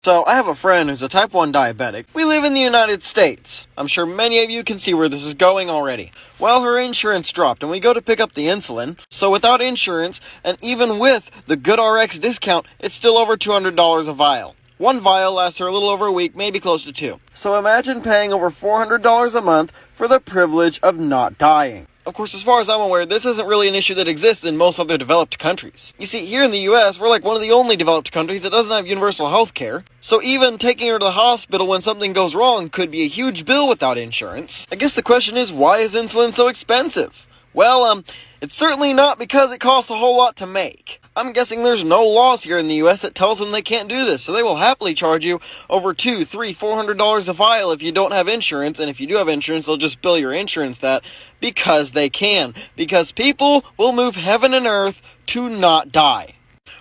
So, I have a friend who's a type 1 diabetic. We live in the United States. I'm sure many of you can see where this is going already. Well, her insurance dropped, and we go to pick up the insulin. So without insurance, and even with the GoodRx discount, it's still over $200 a vial. One vial lasts her a little over a week, maybe close to 2. So imagine paying over $400 a month for the privilege of not dying. Of course, as far as I'm aware, this isn't really an issue that exists in most other developed countries. You see, here in the US, we're like one of the only developed countries that doesn't have universal health care. So even taking her to the hospital when something goes wrong could be a huge bill without insurance. I guess the question is, why is insulin so expensive? Well, it's certainly not because it costs a whole lot to make. I'm guessing there's no laws here in the US that tells them they can't do this, so they will happily charge you over $200, $300, $400 a vial if you don't have insurance, and if you do have insurance, they'll just bill your insurance that, because they can. Because people will move heaven and earth to not die.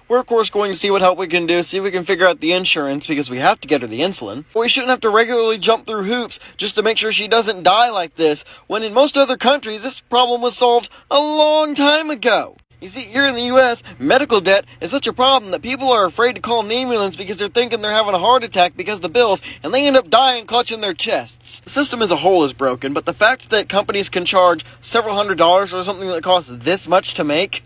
We're of course going to see what help we can do, see if we can figure out the insurance, because we have to get her the insulin. But we shouldn't have to regularly jump through hoops just to make sure she doesn't die like this, when in most other countries this problem was solved a long time ago. You see, here in the US, medical debt is such a problem that people are afraid to call an ambulance because they're thinking they're having a heart attack because of the bills, and they end up dying clutching their chests. The system as a whole is broken, but the fact that companies can charge several $100s for something that costs this much to make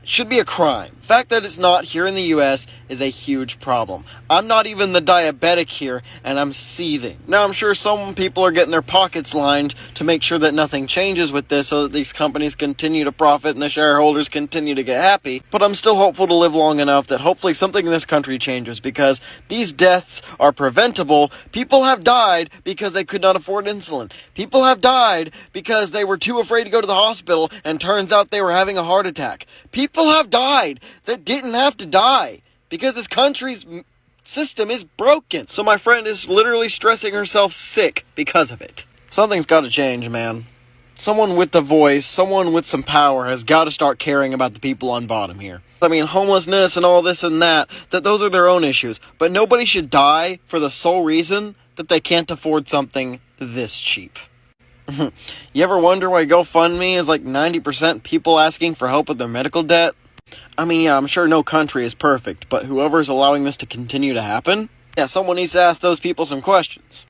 should be a crime. The fact that it's not here in the US is a huge problem. I'm not even the diabetic here, and I'm seething. Now, I'm sure some people are getting their pockets lined to make sure that nothing changes with this so that these companies continue to profit and the shareholders continue to get happy. But I'm still hopeful to live long enough that hopefully something in this country changes, because these deaths are preventable. People have died because they could not afford insulin. People have died because they were too afraid to go to the hospital, and turns out they were having a heart attack. People have died that didn't have to die because this country's system is broken. So my friend is literally stressing herself sick because of it. Something's got to change, man. Someone with the voice, someone with some power has got to start caring about the people on bottom here. I mean, homelessness and all this and that those are their own issues. But nobody should die for the sole reason that they can't afford something this cheap. You ever wonder why GoFundMe is like 90% people asking for help with their medical debt? I mean, yeah, I'm sure no country is perfect, but whoever's allowing this to continue to happen, yeah, someone needs to ask those people some questions.